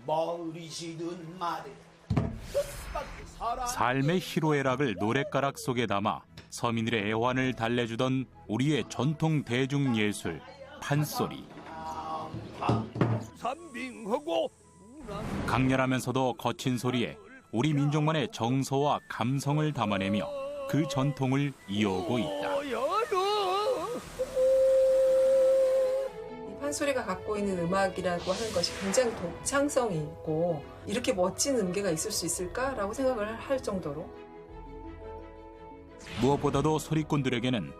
머리시든 말에 삶의 희로애락을 노랫가락 속에 담아 서민들의 애환을 달래주던 우리의 전통 대중예술 판소리. 강렬하면서도 거친 소리에 우리 민족만의 정서와 감성을 담아내며 그 전통을 이어오고 있다. 판소리가 갖고 있는 음악이라고 하는 것이 굉장히 독창성이 있고 이렇게 멋진 음계가 있을 수 있을까라고 생각을 할 정도로 무엇보다도 소리꾼들에게는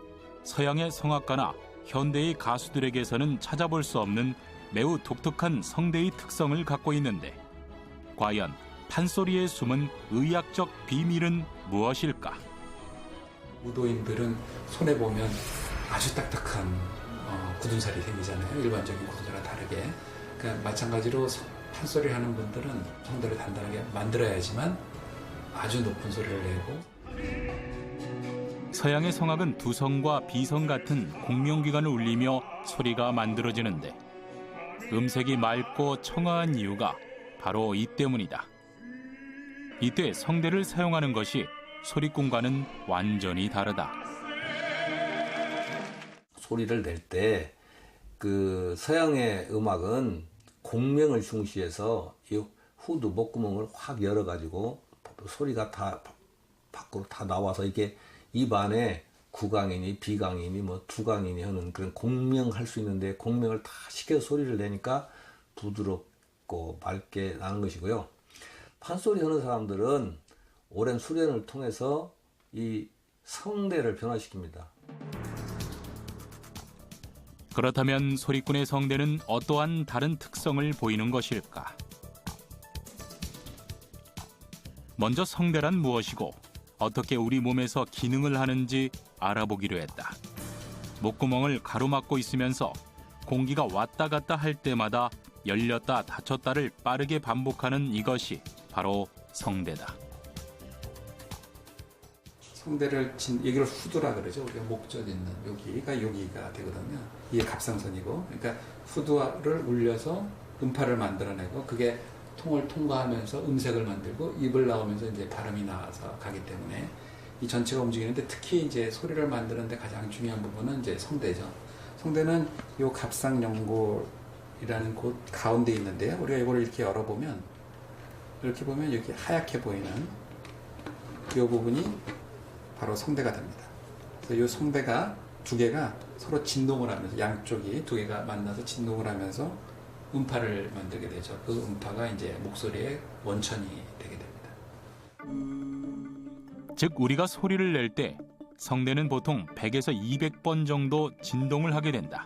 서양의 성악가나 현대의 가수들에게서는 찾아볼 수 없는 매우 독특한 성대의 특성을 갖고 있는데 과연 판소리의 숨은 의학적 비밀은 무엇일까? 무도인들은 손에 보면 아주 딱딱한 굳은살이 생기잖아요. 일반적인 굳은살과 다르게. 그러니까 마찬가지로 판소리를 하는 분들은 성대를 단단하게 만들어야지만 아주 높은 소리를 내고. 서양의 성악은 두성과 비성 같은 공명기관을 울리며 소리가 만들어지는데 음색이 맑고 청아한 이유가 바로 이 때문이다. 이때 성대를 사용하는 것이 소리꾼과는 완전히 다르다. 소리를 낼 때 그 서양의 음악은 공명을 중시해서 이 후두 목구멍을 확 열어가지고 소리가 다 밖으로 다 나와서 이게 입 안에 구강이니 비강이니 뭐 두강이니 하는 그런 공명할 수 있는데 공명을 다 시켜서 소리를 내니까 부드럽고 맑게 나는 것이고요. 판소리 하는 사람들은 오랜 수련을 통해서 이 성대를 변화시킵니다. 그렇다면 소리꾼의 성대는 어떠한 다른 특성을 보이는 것일까? 먼저 성대란 무엇이고 어떻게 우리 몸에서 기능을 하는지 알아보기로 했다. 목구멍을 가로막고 있으면서 공기가 왔다 갔다 할 때마다 열렸다 닫혔다를 빠르게 반복하는 이것이 바로 성대다. 성대를 여기를 후두라 그러죠. 우리가 목젖 있는 여기가 되거든요. 이게 갑상선이고, 그러니까 후두를 울려서 음파를 만들어내고 그게 통을 통과하면서 음색을 만들고 입을 나오면서 이제 발음이 나와서 가기 때문에 이 전체가 움직이는데 특히 이제 소리를 만드는데 가장 중요한 부분은 이제 성대죠. 성대는 이 갑상연골이라는 곳 가운데 있는데요. 우리가 이거를 이렇게 열어보면 이렇게 보면 여기 하얗게 보이는 이 부분이 바로 성대가 됩니다. 그래서 이 성대가 두 개가 서로 진동을 하면서 양쪽이 두 개가 만나서 진동을 하면서 음파를 만들게 되죠. 그 음파가 이제 목소리의 원천이 되게 됩니다. 즉 우리가 소리를 낼 때 성대는 보통 100에서 200번 정도 진동을 하게 된다.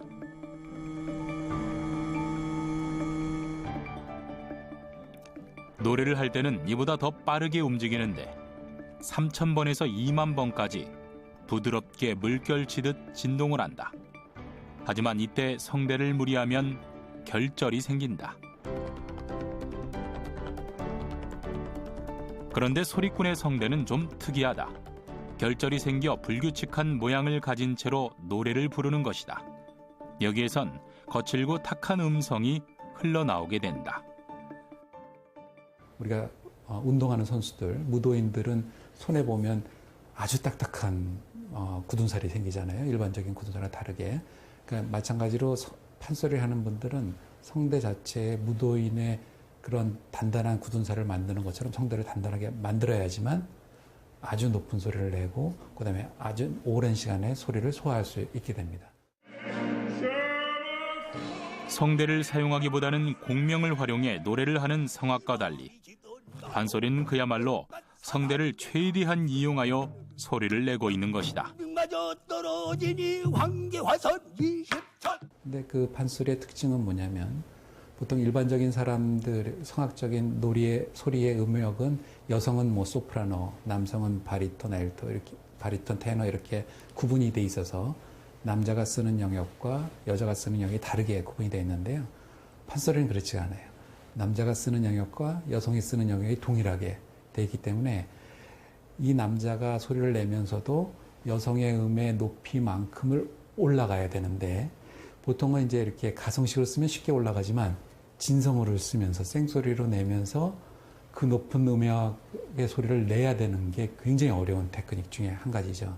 노래를 할 때는 이보다 더 빠르게 움직이는데 3,000번에서 2만 번까지 부드럽게 물결치듯 진동을 한다. 하지만 이때 성대를 무리하면 결절이 생긴다. 그런데 소리꾼의 성대는 좀 특이하다. 결절이 생겨 불규칙한 모양을 가진 채로 노래를 부르는 것이다. 여기에선 거칠고 탁한 음성이 흘러나오게 된다. 우리가 운동하는 선수들, 무도인들은 손에 보면 아주 딱딱한 굳은살이 생기잖아요. 일반적인 굳은살과 다르게. 그러니까 마찬가지로 판소리를 하는 분들은 성대 자체에 무도인의 그런 단단한 굳은살을 만드는 것처럼 성대를 단단하게 만들어야지만 아주 높은 소리를 내고 그다음에 아주 오랜 시간에 소리를 소화할 수 있게 됩니다. 성대를 사용하기보다는 공명을 활용해 노래를 하는 성악과 달리 판소리는 그야말로 성대를 최대한 이용하여 소리를 내고 있는 것이다. 근데 그 판소리의 특징은 뭐냐면 보통 일반적인 사람들 성악적인 소리의 음역은 여성은 뭐 소프라노, 남성은 바리톤, 알토 이렇게 바리톤, 테너 이렇게 구분이 돼 있어서 남자가 쓰는 영역과 여자가 쓰는 영역이 다르게 구분이 돼 있는데요. 판소리는 그렇지 않아요. 남자가 쓰는 영역과 여성이 쓰는 영역이 동일하게 돼 있기 때문에 이 남자가 소리를 내면서도 여성의 음의 높이만큼을 올라가야 되는데 보통은 이제 이렇게 가성식을 쓰면 쉽게 올라가지만 진성어를 쓰면서 생소리로 내면서 그 높은 음역의 소리를 내야 되는 게 굉장히 어려운 테크닉 중에 한 가지죠.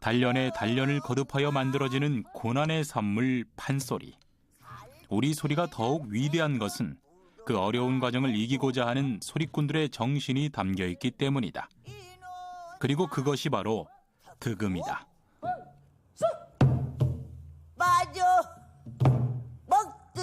단련에 단련을 거듭하여 만들어지는 고난의 산물 판소리. 우리 소리가 더욱 위대한 것은 그 어려운 과정을 이기고자 하는 소리꾼들의 정신이 담겨 있기 때문이다. 그리고 그것이 바로 득음이다. 빠져 먹듯